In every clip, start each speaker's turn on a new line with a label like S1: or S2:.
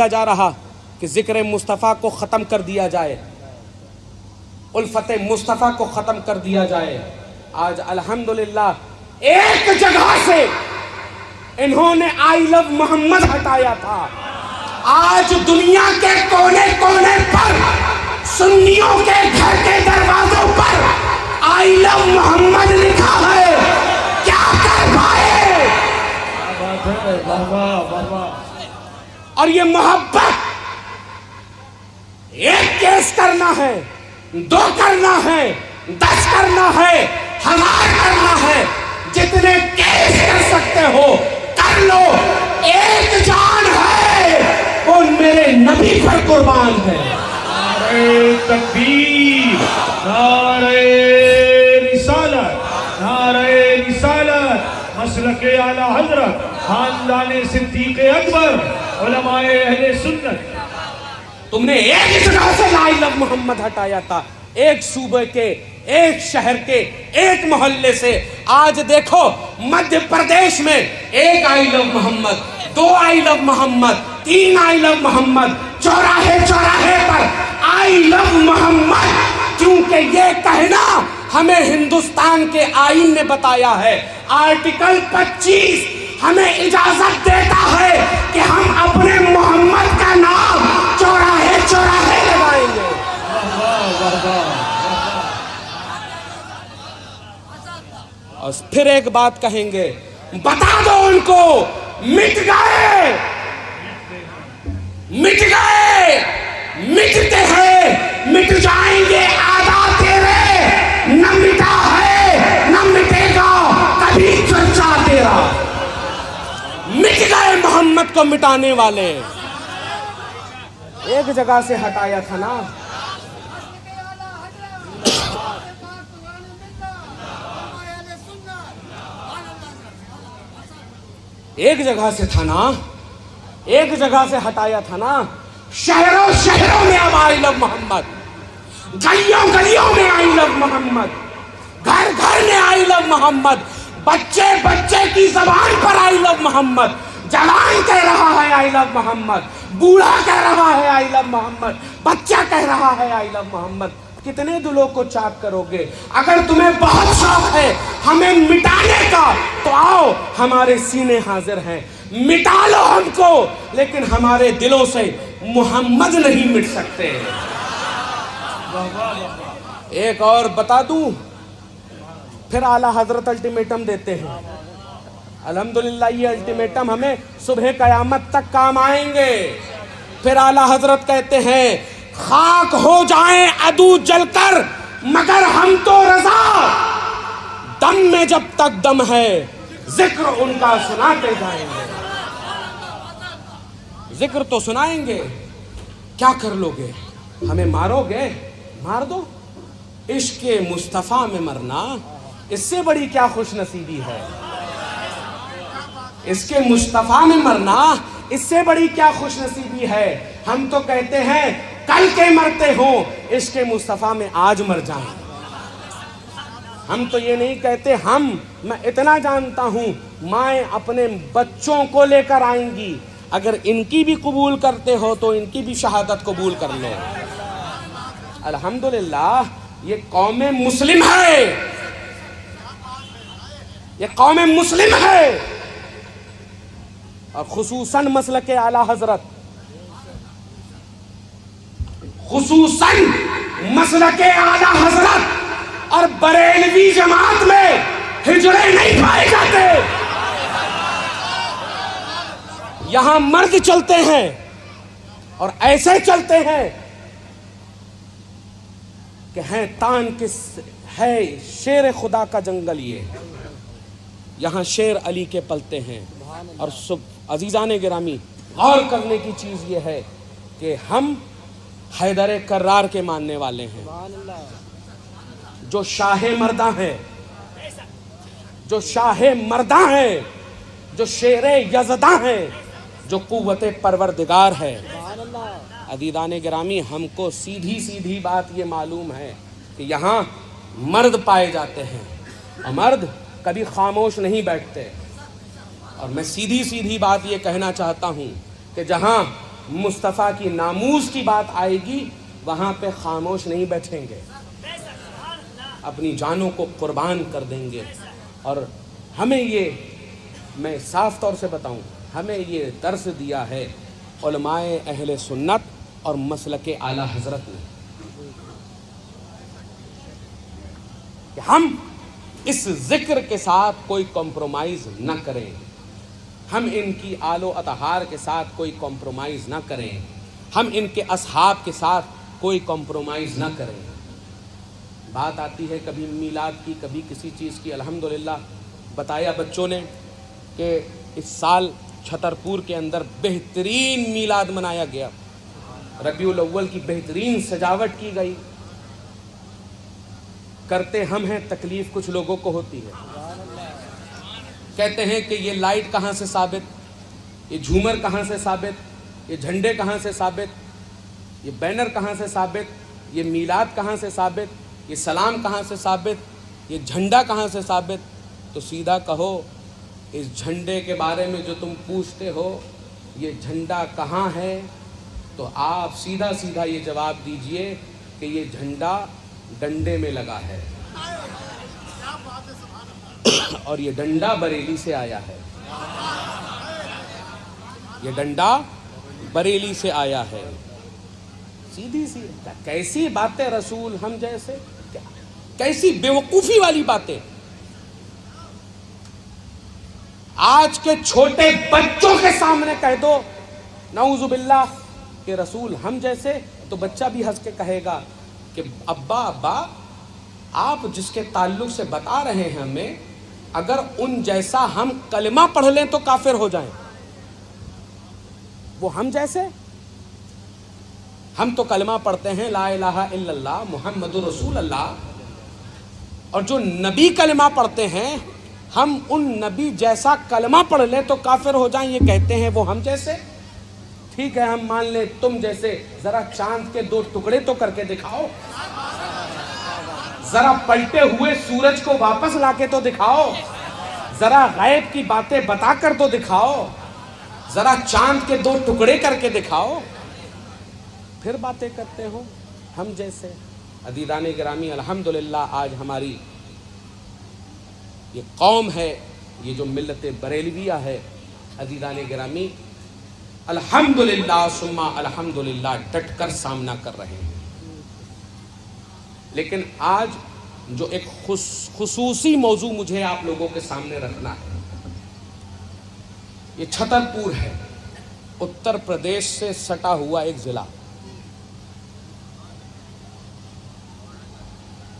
S1: جا رہا کہ ذکر مصطفیٰ کو ختم کر دیا جائے، الفت مصطفیٰ کو ختم کر دیا جائے۔ آج الحمدللہ ایک جگہ سے انہوں نے آئی لو محمد ہٹایا تھا، آج دنیا کے کونے کونے پر سنیوں کے گھر کے دروازوں پر آئی لو محمد لکھا ہے۔ کیا کر پائے؟ اور یہ محبت ایک کیس کرنا ہے، دو کرنا ہے، 10 کرنا ہے، 1000 کرنا ہے، جتنے کیس کر سکتے ہو کر لو، ایک جان ہے وہ میرے نبی پر قربان ہے۔
S2: نعرہ تکبیر، نعرہ رسالت، نعرہ رسالت، مسلک اعلی حضرت، خاندان صدیق اکبر، علماء اہل سنت۔
S1: تم نے ایک جگہ سے لا الہ محمد ہٹایا تھا، ایک صوبے کے، ایک شہر کے، ایک محلے سے۔ آج دیکھو مدھیہ پردیش میں 1 آئی لو محمد، 2 آئی لو محمد، 3 آئی لو محمد، چوراہے چوراہے پر آئی لو محمد، کیونکہ یہ کہنا ہمیں ہندوستان کے آئین نے بتایا ہے۔ آرٹیکل 25 ہمیں اجازت دیتا ہے کہ ہم اپنے محمد کا نام چوراہے چوراہے لگائیں گے۔ اور پھر ایک بات کہیں گے، بتا دو ان کو مٹ گئے، مٹ گئے، مٹتے ہیں، مٹ جائیں گے آدھا تیرے، نہ مٹا ہے نہ مٹے گا کبھی چرچا تیرا۔ مٹ گئے محمد کو مٹانے والے، ایک جگہ سے ہٹایا تھا نا۔ ایک جگہ سے تھا نا، ایک جگہ سے ہٹایا تھا نا۔ شہروں شہروں میں اب آئی لو محمد، گلیوں گلیوں میں آئی لو محمد، گھر گھر میں آئی لو محمد، بچے بچے کی زبان پر آئی لو محمد، جوان کہہ رہا ہے آئی لو محمد، بوڑھا کہہ رہا ہے آئی لو محمد، بچہ کہہ رہا ہے آئی لو محمد۔ کتنے دلوں کو چاک کرو گے؟ اگر تمہیں بہت شوق ہے ہمیں مٹانے کا تو آؤ، ہمارے سینے حاضر ہیں، مٹا لو ہم کو، لیکن ہمارے دلوں سے محمد نہیں مٹ سکتے۔ ایک اور بتا دوں، پھر اعلیٰ حضرت الٹیمیٹم دیتے ہیں۔ الحمدللہ یہ الٹیمیٹم ہمیں صبح قیامت تک کام آئیں گے۔ پھر اعلیٰ حضرت کہتے ہیں، خاک ہو جائیں عدو جل کر مگر ہم تو رضا، دم میں جب تک دم ہے ذکر ان کا سناتے جائیں گے۔ ذکر تو سنائیں گے، کیا کر لو گے؟ ہمیں مارو گے؟ مار دو۔ عشق مصطفیٰ میں مرنا اس سے بڑی کیا خوش نصیبی ہے؟ اس کے مصطفیٰ میں مرنا اس سے بڑی کیا خوش نصیبی ہے؟ ہم تو کہتے ہیں کل کے مرتے ہوں عشق مصطفیٰ میں آج مر جائیں۔ ہم تو یہ نہیں کہتے، میں اتنا جانتا ہوں مائیں اپنے بچوں کو لے کر آئیں گی، اگر ان کی بھی قبول کرتے ہو تو ان کی بھی شہادت قبول کر لو۔ الحمدللہ یہ قوم مسلم ہے، یہ قوم مسلم ہے، اور خصوصاً مسلک اعلی حضرت، خصوصاً مسلک اعلی حضرت اور بریلوی جماعت میں ہجڑے نہیں پائے جاتے۔ یہاں مرد چلتے ہیں اور ایسے چلتے ہیں کہ ہیں تان کس ہے شیر خدا کا جنگل، یہ یہاں شیر علی کے پلتے ہیں۔ اور عزیزان گرامی، غور کرنے کی چیز یہ ہے کہ ہم حیدر کرار کے ماننے والے ہیں، جو شاہ مرداں ہیں، جو شاہ مرداں ہیں، جو شیر یزداں ہیں، جو قوت پروردگار ہے۔ عزیزان گرامی، ہم کو سیدھی سیدھی بات یہ معلوم ہے کہ یہاں مرد پائے جاتے ہیں، اور مرد کبھی خاموش نہیں بیٹھتے۔ اور میں سیدھی سیدھی بات یہ کہنا چاہتا ہوں کہ جہاں مصطفیٰ کی ناموس کی بات آئے گی وہاں پہ خاموش نہیں بیٹھیں گے، اپنی جانوں کو قربان کر دیں گے۔ اور ہمیں یہ، میں صاف طور سے بتاؤں، ہمیں یہ درس دیا ہے علماء اہل سنت اور مسلک اعلیٰ حضرت نے کہ ہم اس ذکر کے ساتھ کوئی کمپرومائز نہ کریں، ہم ان کی آل و اطہار کے ساتھ کوئی کمپرومائز نہ کریں، ہم ان کے اصحاب کے ساتھ کوئی کمپرومائز نہ کریں۔ بات آتی ہے کبھی میلاد کی، کبھی کسی چیز کی۔ الحمدللہ بتایا بچوں نے کہ اس سال چھترپور کے اندر بہترین میلاد منایا گیا، ربیع الاول کی بہترین سجاوٹ کی گئی۔ کرتے ہم ہیں، تکلیف کچھ لوگوں کو ہوتی ہے۔ کہتے ہیں کہ یہ لائٹ کہاں سے ثابت، یہ جھومر کہاں سے ثابت، یہ جھنڈے کہاں سے ثابت، یہ بینر کہاں سے ثابت، یہ میلاد کہاں سے ثابت، یہ سلام کہاں سے ثابت، یہ جھنڈا کہاں سے ثابت۔ تو سیدھا کہو، اس جھنڈے کے بارے میں جو تم پوچھتے ہو یہ جھنڈا کہاں ہے، تو آپ سیدھا سیدھا یہ جواب دیجئے کہ یہ جھنڈا ڈنڈے میں لگا ہے، اور یہ ڈنڈا بریلی سے آیا ہے، یہ ڈنڈا بریلی سے آیا ہے۔ سیدھی سی کیسی باتیں رسول ہم جیسے، کیسی بیوقوفی والی باتیں۔ آج کے چھوٹے بچوں کے سامنے کہہ دو نعوذ باللہ کہ رسول ہم جیسے، تو بچہ بھی ہنس کے کہے گا کہ ابا آپ جس کے تعلق سے بتا رہے ہیں ہمیں، اگر ان جیسا ہم کلمہ پڑھ لیں تو کافر ہو جائیں۔ وہ ہم جیسے، ہم تو کلمہ پڑھتے ہیں لا الہ الا اللہ محمد رسول اللہ، اور جو نبی کلمہ پڑھتے ہیں ہم ان نبی جیسا کلمہ پڑھ لیں تو کافر ہو جائیں، یہ کہتے ہیں وہ ہم جیسے۔ ٹھیک ہے ہم مان لیں تم جیسے، ذرا چاند کے 2 ٹکڑے تو کر کے دکھاؤ، ذرا پلٹے ہوئے سورج کو واپس لا کے تو دکھاؤ، ذرا غیب کی باتیں بتا کر تو دکھاؤ، ذرا چاند کے 2 ٹکڑے کر کے دکھاؤ، پھر باتیں کرتے ہو ہم جیسے۔ عزیزان گرامی، الحمدللہ آج ہماری یہ قوم ہے، یہ جو ملت بریلویہ ہے، عزیزان گرامی الحمدللہ ثم الحمدللہ ڈٹ کر سامنا کر رہے ہیں۔ لیکن آج جو ایک خصوصی موضوع مجھے آپ لوگوں کے سامنے رکھنا ہے، یہ چھترپور ہے، اتر پردیش سے سٹا ہوا ایک ضلع۔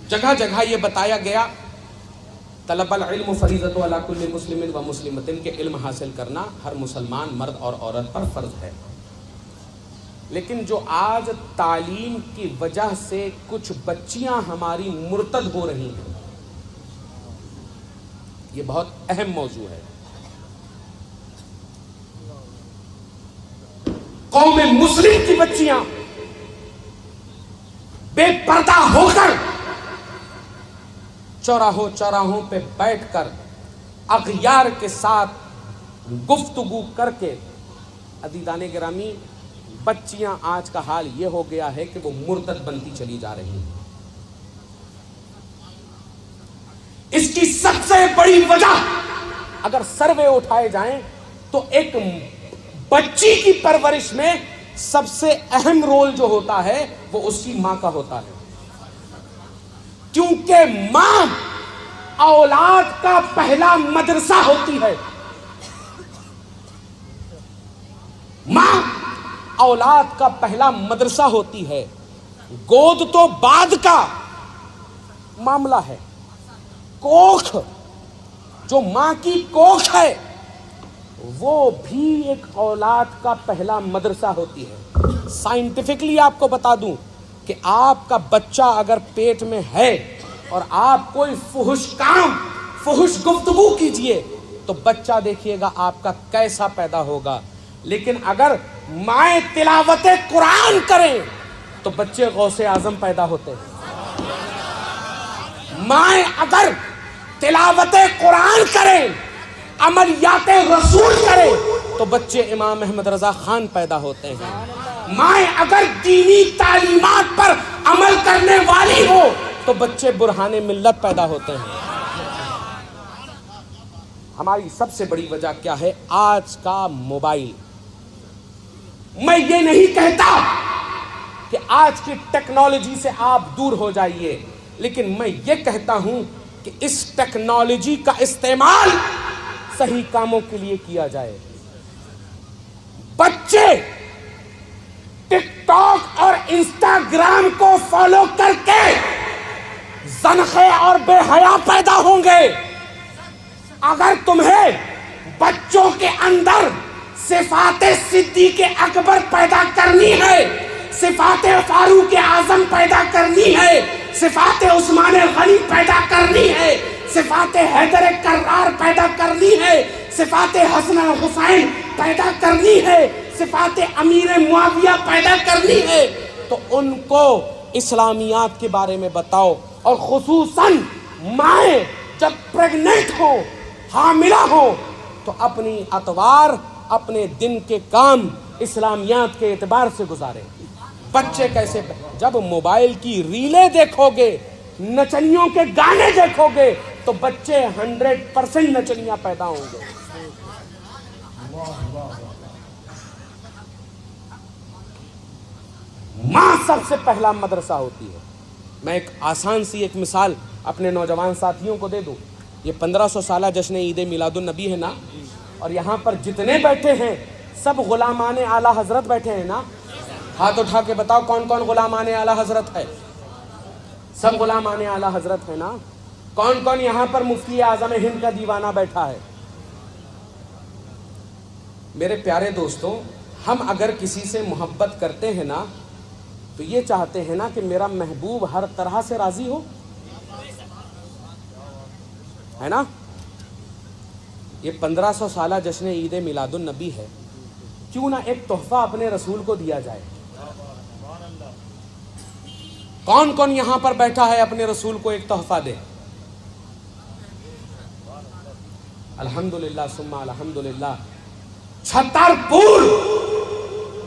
S1: جگہ جگہ یہ بتایا گیا طلب العلم فریضۃ علی کل مسلم و مسلمۃ کہ علم حاصل کرنا ہر مسلمان مرد اور عورت پر فرض ہے۔ لیکن جو آج تعلیم کی وجہ سے کچھ بچیاں ہماری مرتد ہو رہی ہیں، یہ بہت اہم موضوع ہے۔ قوم مسلم کی بچیاں بے پردہ ہو کر چوراہوں پہ بیٹھ کر اغیار کے ساتھ گفتگو کر کے، عزیزان گرامی بچیاں آج کا حال یہ ہو گیا ہے کہ وہ مرتد بنتی چلی جا رہی ہیں۔ اس کی سب سے بڑی وجہ اگر سروے اٹھائے جائیں تو ایک بچی کی پرورش میں سب سے اہم رول جو ہوتا ہے وہ اس کی ماں کا ہوتا ہے، کیونکہ ماں اولاد کا پہلا مدرسہ ہوتی ہے۔ ماں اولاد کا پہلا مدرسہ ہوتی ہے۔ گود تو بعد کا معاملہ ہے، کوکھ جو ماں کی کوکھ ہے وہ بھی ایک اولاد کا پہلا مدرسہ ہوتی ہے۔ سائنٹیفکلی آپ کو بتا دوں کہ آپ کا بچہ اگر پیٹ میں ہے اور آپ کوئی فحش گفتگو کیجئے تو بچہ دیکھیے گا آپ کا کیسا پیدا ہوگا۔ لیکن اگر مائیں تلاوت قرآن کریں تو بچے غوث اعظم پیدا ہوتے ہیں۔ مائیں اگر تلاوت قرآن کریں، عملیات رسول کریں تو بچے امام احمد رضا خان پیدا ہوتے ہیں۔ مائیں اگر دینی تعلیمات پر عمل کرنے والی ہو تو بچے برہان ملت پیدا ہوتے ہیں۔ ہماری سب سے بڑی وجہ کیا ہے؟ آج کا موبائل۔ میں یہ نہیں کہتا کہ آج کی ٹیکنالوجی سے آپ دور ہو جائیے، لیکن میں یہ کہتا ہوں کہ اس ٹیکنالوجی کا استعمال صحیح کاموں کے لیے کیا جائے۔ بچے ٹک ٹاک اور انسٹاگرام کو فالو کر کے زنخے اور بے حیا پیدا ہوں گے۔ اگر تمہیں بچوں کے اندر صفات صدیق اکبر پیدا کرنی ہے، صفات فاروق اعظم پیدا کرنی ہے، صفات عثمان غنی پیدا کرنی ہے، صفات حیدر کرار پیدا کرنی ہے، صفات حسن حسین پیدا کرنی ہے، صفات امیر معاویہ پیدا کرنی ہے، تو ان کو اسلامیات کے بارے میں بتاؤ۔ اور خصوصاً مائیں جب پریگننٹ ہو، حاملہ ہو، تو اپنی اتوار، اپنے دن کے کام اسلامیات کے اعتبار سے گزاریں۔ بچے کیسے؟ جب موبائل کی ریلیں دیکھو گے، نچنیوں کے گانے دیکھو گے، تو بچے 100% نچنیاں پیدا ہوں گے۔ ماں سب سے پہلا مدرسہ ہوتی ہے۔ میں ایک آسان سی ایک مثال اپنے نوجوان ساتھیوں کو دے دوں۔ یہ 1500 سالہ جشن عید میلاد النبی ہے نا، اور یہاں پر جتنے بیٹھے ہیں سب غلامان اعلیٰ حضرت بیٹھے ہیں نا۔ ہاتھ اٹھا کے بتاؤ کون کون غلامان اعلیٰ حضرت ہے؟ سب غلامان اعلیٰ حضرت ہے نا۔ کون کون یہاں پر مفتی اعظم ہند کا دیوانہ بیٹھا ہے؟ میرے پیارے دوستو، ہم اگر کسی سے محبت کرتے ہیں نا تو یہ چاہتے ہیں نا کہ میرا محبوب ہر طرح سے راضی ہو، ہے نا۔ یہ 1500 سالہ جشن عید میلاد النبی ہے، کیوں نہ ایک تحفہ اپنے رسول کو دیا جائے؟ کون کون یہاں پر بیٹھا ہے اپنے رسول کو ایک تحفہ دے؟ الحمدللہ ثم الحمدللہ۔ چھترپور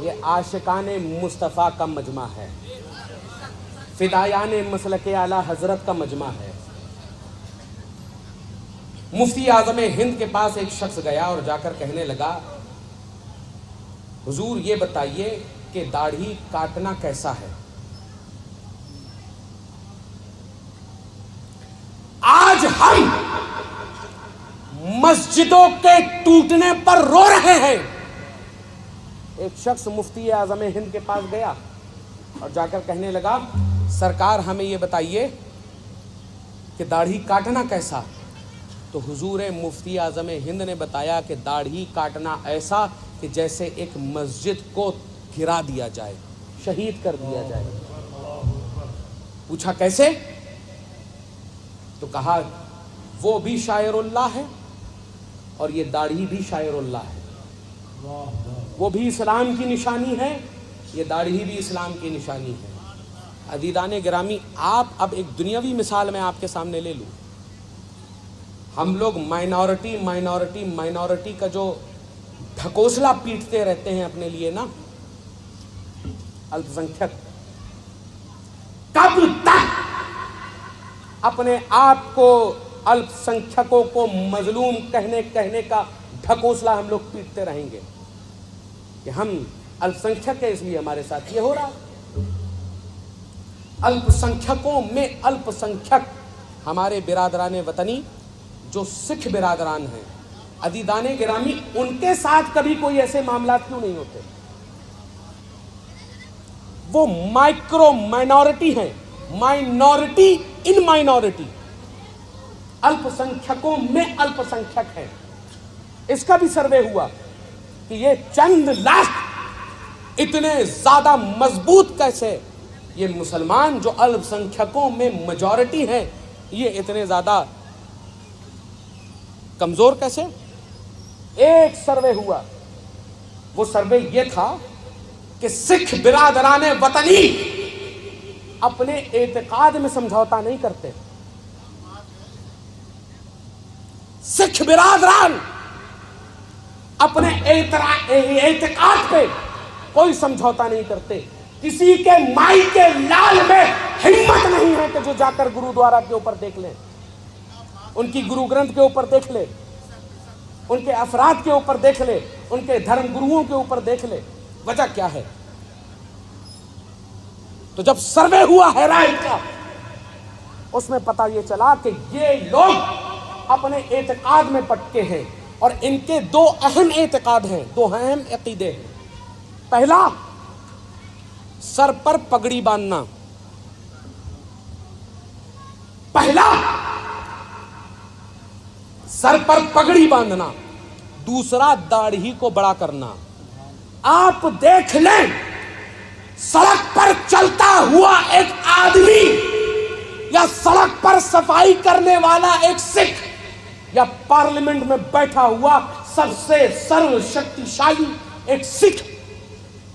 S1: یہ عاشقان مصطفیٰ کا مجمع ہے، فدایان مسلک اعلیٰ حضرت کا مجمع ہے۔ مفتی اعظم ہند کے پاس ایک شخص گیا اور جا کر کہنے لگا، حضور یہ بتائیے کہ داڑھی کاٹنا کیسا ہے؟ آج ہم مسجدوں کے ٹوٹنے پر رو رہے ہیں۔ ایک شخص مفتی اعظم ہند کے پاس گیا اور جا کر کہنے لگا، سرکار ہمیں یہ بتائیے کہ داڑھی کاٹنا کیسا؟ تو حضور مفتی اعظم ہند نے بتایا کہ داڑھی کاٹنا ایسا کہ جیسے ایک مسجد کو گرا دیا جائے، شہید کر دیا جائے۔ پوچھا کیسے؟ تو کہا وہ بھی شاعر اللہ ہے اور یہ داڑھی بھی شاعر اللہ ہے، وہ بھی اسلام کی نشانی ہے، یہ داڑھی بھی اسلام کی نشانی ہے۔ عزیزان گرامی، آپ اب ایک دنیاوی مثال میں آپ کے سامنے لے لوں۔ ہم لوگ مائنورٹی کا جو ڈھکوسلا پیٹتے رہتے ہیں اپنے لیے نا، الپسنکھیک، کب تک اپنے آپ کو الپسنکھیکوں کو مظلوم کہنے کا ڈھکوسلا ہم لوگ پیٹتے رہیں گے کہ ہم الپسنکھیک ہیں اس لیے ہمارے ساتھ یہ ہو رہا؟ الپسنکھیکوں میں الپسنکھیک ہمارے برادران وطنی جو سکھ برادران ہیں، عزیزان گرامی، ان کے ساتھ کبھی کوئی ایسے معاملات کیوں نہیں ہوتے؟ وہ مائکرو مائنورٹی ہیں، مائنورٹی ان مائنورٹی، الپسنکھیکوں میں الپسنکھیک ہیں۔ اس کا بھی سروے ہوا کہ یہ چند لاکھ اتنے زیادہ مضبوط کیسے؟ یہ مسلمان جو الپسنکھیکوں میں میجورٹی ہیں، یہ اتنے زیادہ کمزور کیسے؟ ایک سروے ہوا، وہ سروے یہ تھا کہ سکھ برادران وطنی اپنے اعتقاد میں سمجھوتا نہیں کرتے۔ سکھ برادران اپنے اعتقاد پہ کوئی سمجھوتا نہیں کرتے. کسی کے مائی کے لال میں ہمت نہیں ہے کہ جو جا کر گرودوارا کے اوپر دیکھ لیں, ان کی گرو گرنتھ کے اوپر دیکھ لے, ان کے افراد کے اوپر دیکھ لے, ان کے دھرم گروؤں کے اوپر دیکھ لے. وجہ کیا ہے؟ تو جب سروے ہوا ہے رائے کا, اس میں پتہ یہ چلا کہ یہ لوگ اپنے اعتقاد میں پٹکے ہیں, اور ان کے دو اہم اعتقاد ہیں, دو اہم عقیدے ہیں. پہلا, سر پر پگڑی باندھنا. پہلا, سر پر پگڑی باندھنا. دوسرا, داڑھی کو بڑا کرنا. آپ دیکھ لیں, سڑک پر چلتا ہوا ایک آدمی یا سڑک پر صفائی کرنے والا ایک سکھ یا پارلیمنٹ میں بیٹھا ہوا سب سے سرو شکتیشالی ایک سکھ,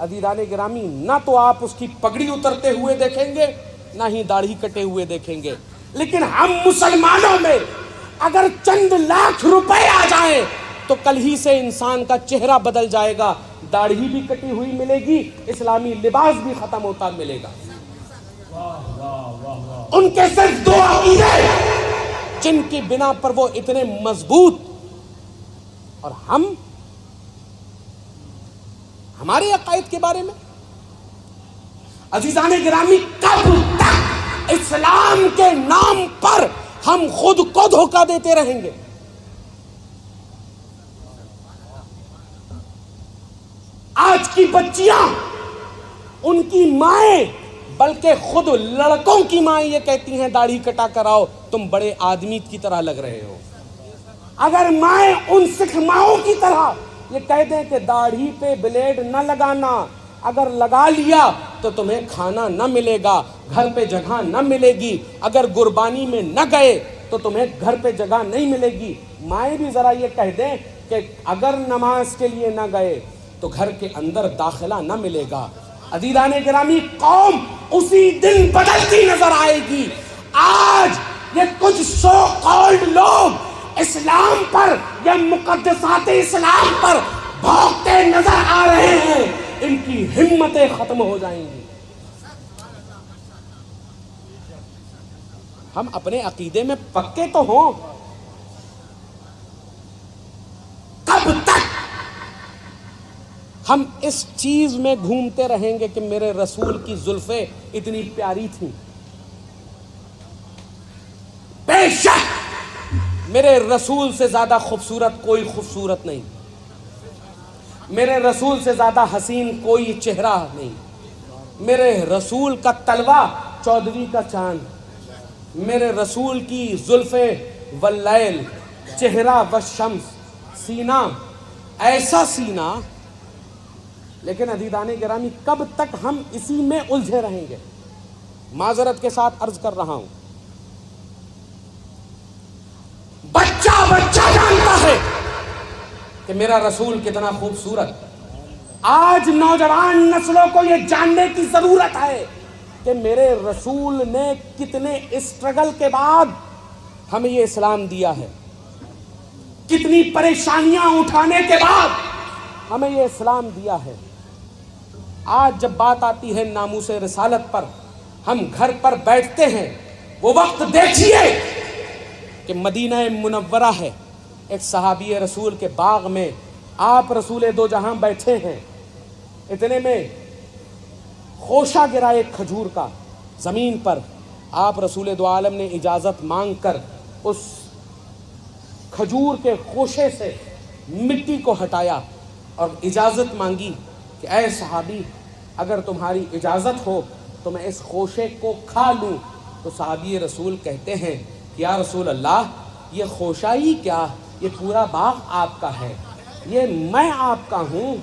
S1: عزیزان گرامی, نہ تو آپ اس کی پگڑی اترتے ہوئے دیکھیں گے, نہ ہی داڑھی کٹے ہوئے دیکھیں گے. لیکن ہم مسلمانوں میں اگر چند لاکھ روپے آ جائیں تو کل ہی سے انسان کا چہرہ بدل جائے گا, داڑھی بھی کٹی ہوئی ملے گی, اسلامی لباس بھی ختم ہوتا ملے گا. ان کے صرف دو عقیدے جن کی بنا پر وہ اتنے مضبوط, اور ہمارے عقائد کے بارے میں عزیزان گرامی کب تک اسلام کے نام پر ہم خود کو دھوکہ دیتے رہیں گے؟ آج کی بچیاں, ان کی مائیں, بلکہ خود لڑکوں کی مائیں یہ کہتی ہیں داڑھی کٹا کر آؤ, تم بڑے آدمی کی طرح لگ رہے ہو. اگر مائیں ان سکھ ماؤں کی طرح یہ کہہ دیں کہ داڑھی پہ بلیڈ نہ لگانا, اگر لگا لیا تو تمہیں کھانا نہ ملے گا, گھر پہ جگہ نہ ملے گی, اگر قربانی میں نہ گئے تو تمہیں گھر پہ جگہ نہیں ملے گی. مائیں بھی ذرا یہ کہہ دیں کہ اگر نماز کے لیے نہ گئے تو گھر کے اندر داخلہ نہ ملے گا. عزیزان گرامی, قوم اسی دن بدلتی نظر آئے گی. آج یہ کچھ سو کالڈ لوگ اسلام پر یا مقدسات اسلام پر بھوکتے نظر آ رہے ہیں, ان کی ہمتیں ختم ہو جائیں گی. ہم اپنے عقیدے میں پکے تو ہوں. کب تک ہم اس چیز میں گھومتے رہیں گے کہ میرے رسول کی زلفیں اتنی پیاری تھیں؟ بے شک میرے رسول سے زیادہ خوبصورت کوئی خوبصورت نہیں, میرے رسول سے زیادہ حسین کوئی چہرہ نہیں. میرے رسول کا تلوہ چودھویں کا چاند, میرے رسول کی زلفیں واللیل, چہرہ والشمس, سینہ ایسا سینہ. لیکن عزیزان گرامی, کب تک ہم اسی میں الجھے رہیں گے؟ معذرت کے ساتھ عرض کر رہا ہوں, بچہ جانتا ہے کہ میرا رسول کتنا خوبصورت. آج نوجوان نسلوں کو یہ جاننے کی ضرورت ہے کہ میرے رسول نے کتنے اسٹرگل کے بعد ہمیں یہ اسلام دیا ہے, کتنی پریشانیاں اٹھانے کے بعد ہمیں یہ اسلام دیا ہے. آج جب بات آتی ہے ناموس رسالت پر, ہم گھر پر بیٹھتے ہیں. وہ وقت دیکھیے کہ مدینہ منورہ ہے, ایک صحابی رسول کے باغ میں آپ رسول دو جہاں بیٹھے ہیں. اتنے میں خوشہ گرا ایک کھجور کا زمین پر. آپ رسول دو عالم نے اجازت مانگ کر اس کھجور کے خوشے سے مٹی کو ہٹایا اور اجازت مانگی کہ اے صحابی, اگر تمہاری اجازت ہو تو میں اس خوشے کو کھا لوں. تو صحابی رسول کہتے ہیں کہ یا رسول اللہ, یہ خوشہ ہی کیا, یہ پورا باغ آپ کا ہے, یہ میں آپ کا ہوں,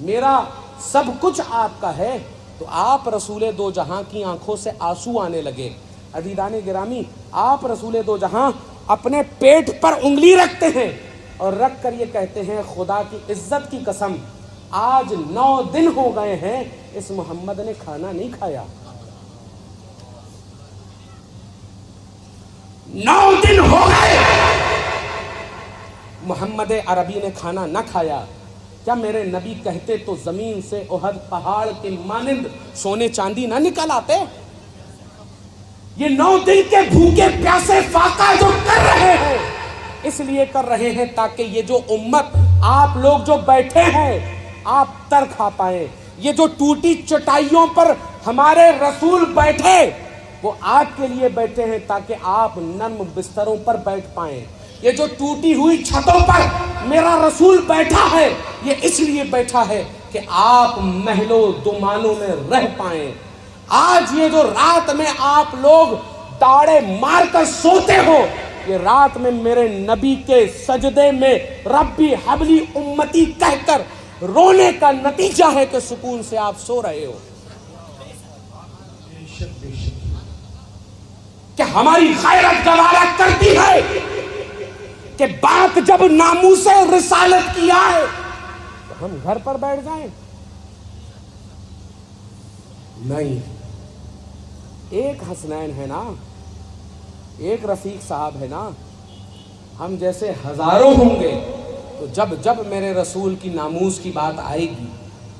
S1: میرا سب کچھ آپ کا ہے. تو آپ رسول دو جہاں کی آنکھوں سے آنسو آنے لگے. عزیزان گرامی, آپ رسول دو جہاں اپنے پیٹ پر انگلی رکھتے ہیں اور رکھ کر یہ کہتے ہیں خدا کی عزت کی قسم, آج 9 دن ہو گئے ہیں اس محمد نے کھانا نہیں کھایا. 9 دن ہو گئے محمد عربی نے کھانا نہ کھایا؟ کیا میرے نبی کہتے تو زمین سے احد پہاڑ کے مانند سونے چاندی نہ نکل آتے؟ یہ 9 دن کے بھوکے پیاسے فاقہ جو کر رہے ہیں، اس لیے کر رہے ہیں تاکہ یہ جو امت آپ لوگ جو بیٹھے ہیں آپ تر کھا پائیں۔ یہ جو ٹوٹی چٹائیوں پر ہمارے رسول بیٹھے وہ آپ کے لیے بیٹھے ہیں تاکہ آپ نرم بستروں پر بیٹھ پائیں۔ یہ جو ٹوٹی ہوئی چھتوں پر میرا رسول بیٹھا ہے یہ اس لیے بیٹھا ہے کہ آپ محلوں دومانوں میں رہ پائیں۔ آج یہ جو رات میں آپ لوگ داڑے مار کر سوتے ہو، یہ رات میں میرے نبی کے سجدے میں ربی حبلی امتی کہہ کر رونے کا نتیجہ ہے کہ سکون سے آپ سو رہے ہو۔ کہ ہماری غیرت گوارا کرتی ہے کہ بات جب ناموس رسالت کی آئے تو ہم گھر پر بیٹھ جائیں؟ نہیں، ایک حسنین ہے نا، ایک رفیق صاحب ہے نا، ہم جیسے ہزاروں ہوں گے، تو جب میرے رسول کی ناموس کی بات آئے گی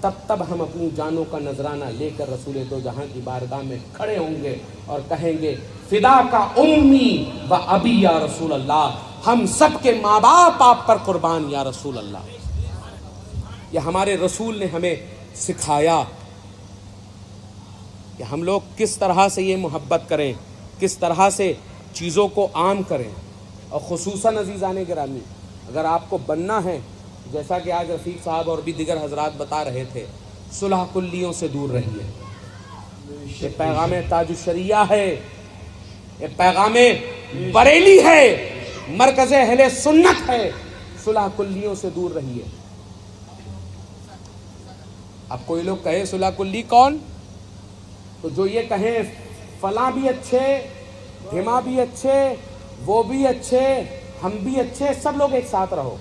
S1: تب ہم اپنی جانوں کا نذرانہ لے کر رسول دو جہاں کی بارگاہ میں کھڑے ہوں گے اور کہیں گے فدا کا امی و ابی یا رسول اللہ، ہم سب کے ماں باپ آپ پر قربان یا رسول اللہ۔ یہ ہمارے رسول نے ہمیں سکھایا کہ ہم لوگ کس طرح سے یہ محبت کریں، کس طرح سے چیزوں کو عام کریں۔ اور خصوصاً عزیزان گرامی، اگر آپ کو بننا ہے، جیسا کہ آج رفیق صاحب اور بھی دیگر حضرات بتا رہے تھے، صلح کلیوں سے دور رہیے۔ یہ پیغام تاج الشریعہ ہے، یہ پیغام بریلی ہے، مرکز اہل سنت ہے، صلح کلیوں سے دور رہیے۔ اب کوئی لوگ کہے صلح کلی کون؟ تو جو یہ کہیں فلاں بھی اچھے، ہما بھی اچھے، وہ بھی اچھے، ہم بھی اچھے، سب لوگ ایک ساتھ رہو،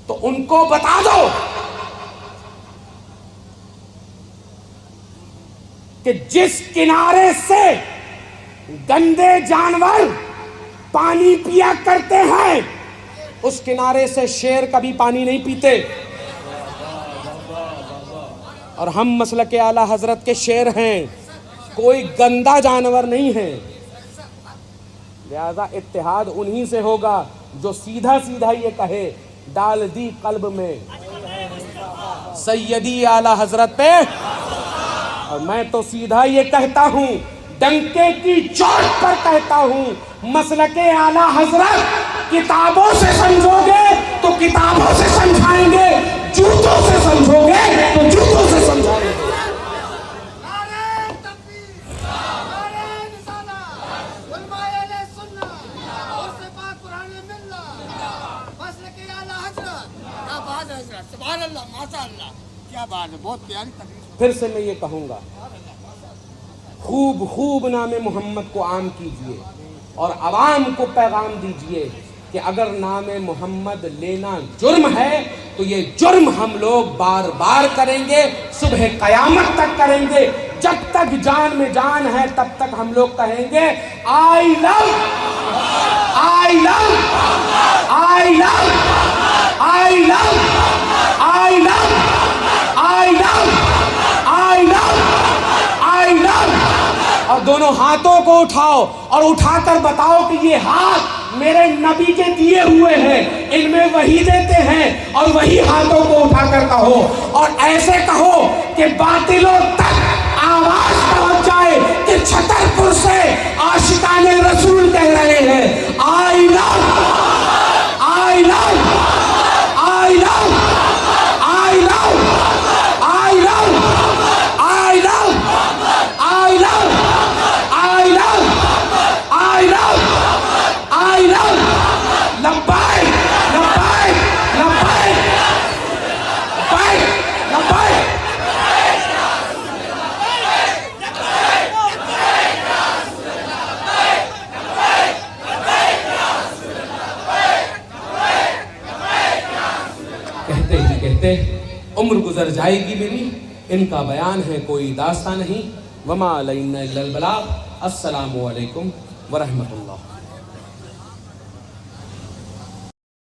S1: تو ان کو بتا دو کہ جس کنارے سے گندے جانور پانی پیا کرتے ہیں اس کنارے سے شیر کبھی پانی نہیں پیتے، اور ہم مسلک اعلی حضرت کے شیر ہیں، کوئی گندا جانور نہیں ہے۔ لہذا اتحاد انہی سے ہوگا جو سیدھا سیدھا یہ کہے ڈال دی قلب میں سیدی اعلی حضرت پہ، اور میں تو سیدھا یہ کہتا ہوں، ڈنکے کی چوٹ پر کہتا ہوں، مسلک اعلی حضرت کتابوں سے سمجھو گے تو کتابوں سے سمجھائیں گے، جوتوں سے سمجھو گے تو جوتوں سے سمجھائیں گے۔
S3: سبحان اللہ، ماشاء اللہ، کیا بات ہے، بہت پیاری تقریر۔
S1: پھر سے میں یہ کہوں گا، خوب نام محمد کو عام کیجئے اور عوام کو پیغام دیجئے کہ اگر نام محمد لینا جرم ہے تو یہ جرم ہم لوگ بار بار کریں گے، صبح قیامت تک کریں گے، جب تک جان میں جان ہے تب تک ہم لوگ کہیں گے آئی لو آئی لو آئی لو آئی لو آئی لو آئی لو آئی لو آئی لو، اور دونوں ہاتھوں کو اٹھاؤ اور اٹھا کر بتاؤ کہ یہ ہاتھ میرے نبی کے دیے ہوئے ہیں، ان میں وہی دیتے ہیں، اور وہی ہاتھوں کو اٹھا کر کہو، اور ایسے کہو کہ باطلوں تک آواز پہنچ جائے کہ چھترپور سے عاشقان رسول کہہ رہے ہیں آئی لو آئی لو آئی لو آئی لو آئی لو آئی لو آئی لو آئی لو آئی لو آئی لو، لبیک لبیک لبیک لبیک لبیک۔ کہتے ہی کہتے عمر گزر جائے گی میری، ان کا بیان ہے کوئی داستان نہیں۔ وما علینا الا البلاغ۔ السلام علیکم ورحمۃ اللہ۔